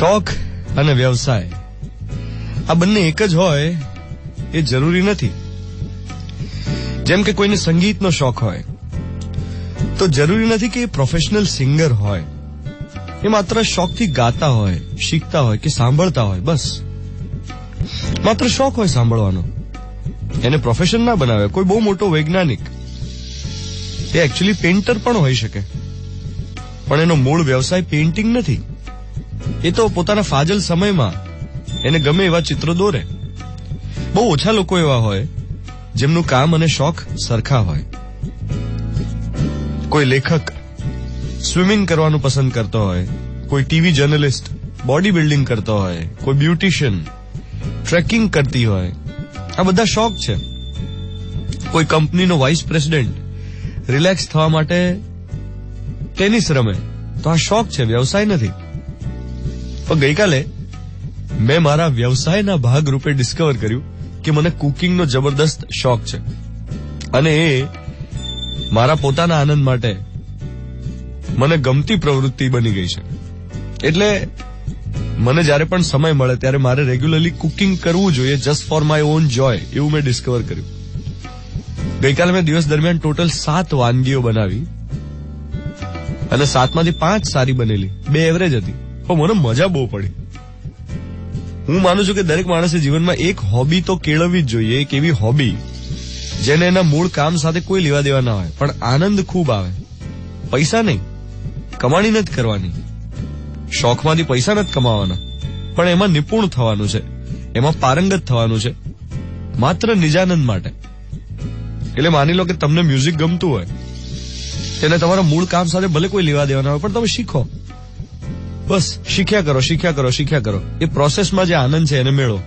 શોખ અને વ્યવસાય આ બંને એક જ હોય એ જરૂરી નથી. જેમ કે કોઈને સંગીતનો શોખ હોય તો જરૂરી નથી કે એ પ્રોફેશનલ સિંગર હોય. એ માત્ર શોખથી ગાતા હોય, શીખતા હોય કે સાંભળતા હોય, બસ માત્ર શોખ હોય સાંભળવાનો. એને પ્રોફેશન ના બનાવે. કોઈ બહુ મોટો વૈજ્ઞાનિક એ એકચ્યુઅલી પેઇન્ટર પણ હોઈ શકે, પણ એનો મૂળ વ્યવસાય પેઇન્ટિંગ નથી. એ તો પોતાના ફાજલ સમયમાં એને ગમે એવા ચિત્રો દોરે. બહુ ઓછા લોકો એવા હોય જેમનું કામ અને શોખ સરખા હોય. કોઈ લેખક સ્વિમિંગ કરવાનું પસંદ કરતો હોય, કોઈ ટીવી જર્નલિસ્ટ બોડી બિલ્ડિંગ કરતો હોય, કોઈ બ્યુટિશિયન ટ્રેકિંગ કરતી હોય. આ બધા શોખ છે. કોઈ કંપનીનો વાઇસ પ્રેસિડેન્ટ રિલેક્સ થવા માટે ટેનિસ રમે તો આ શોખ છે, વ્યવસાય નથી. પણ ગઈકાલે મેં મારા વ્યવસાયના ભાગ રૂપે ડિસ્કવર કર્યું કે મને કુકિંગનો જબરદસ્ત શોખ છે અને એ મારા પોતાના આનંદ માટે મને ગમતી પ્રવૃત્તિ બની ગઈ છે. એટલે મને જ્યારે પણ સમય મળે ત્યારે મારે રેગ્યુલરલી કુકિંગ કરવું જોઈએ, જસ્ટ ફોર માય ઓન જોય, એવું મેં ડિસ્કવર કર્યું. ગઈકાલે મેં દિવસ દરમિયાન ટોટલ 7 વાનગીઓ બનાવી અને 7માંથી 5 સારી બનેલી, 2 એવરેજ હતી, પણ મને મજા બહુ પડી. હું માનું છું કે દરેક માણસે જીવનમાં એક હોબી તો કેળવવી જ જોઈએ. એક એવી હોબી જેને એના મૂળ કામ સાથે કોઈ લેવા દેવા ના હોય, પણ આનંદ ખૂબ આવે. પૈસા નહીં, કમાણી નથી કરવાની, શોખમાંથી પૈસા નથી કમાવાના, પણ એમાં નિપુણ થવાનું છે, એમાં પારંગત થવાનું છે, માત્ર નિજાનંદ માટે. એટલે માની લો કે તમને મ્યુઝિક ગમતું હોય, તેને તમારા મૂળ કામ સાથે ભલે કોઈ લેવા દેવાના હોય, પણ તમે શીખો. બસ શીખ્યા કરો, શીખ્યા કરો, શીખ્યા કરો. એ પ્રોસેસમાં જે આનંદ છે એને મેળવો.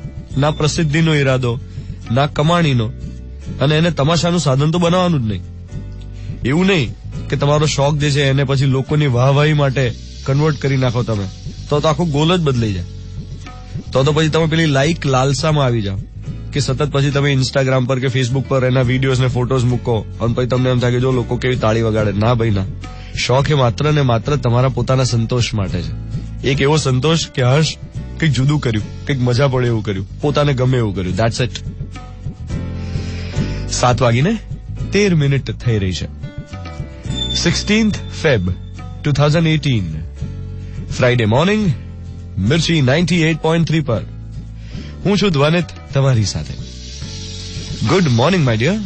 ના પ્રસિદ્ધિનો ઈરાદો, ના કમાણીનો, અને એને તમાશાનું સાધન તો બનાવવાનું જ નહીં. એવું નહીં કે તમારો શોખ જે છે એને પછી લોકોની વાહવાહી માટે કન્વર્ટ કરી નાખો તમે, તો આખો ગોલ જ બદલાઈ જાય. તો પછી તમે પેલી લાઈક લાલસામાં આવી જાઓ કે સતત પછી તમે ઇન્સ્ટાગ્રામ પર કે ફેસબુક પર એના વિડીયોઝ ને ફોટોઝ મૂકો અને પછી તમને એમ થાય કે જો લોકો કેવી તાળી વગાડે. ના ભાઈ ના, શોખ એ માત્ર ને માત્ર તમારા પોતાના સંતોષ માટે છે. એક એવો સંતોષ કે હર્ષ કંઈક જુદું કર્યું, કંઈક મજા પડે એવું કર્યું, પોતાને ગમે એવું કર્યું. That's it. 7:13 થઈ રહી છે. 16th Feb 2018 ફ્રાઈડે મોર્નિંગ, મિર્ચી 98.3 પર હું છું ધ્વનિત તમારી સાથે. Good morning my dear.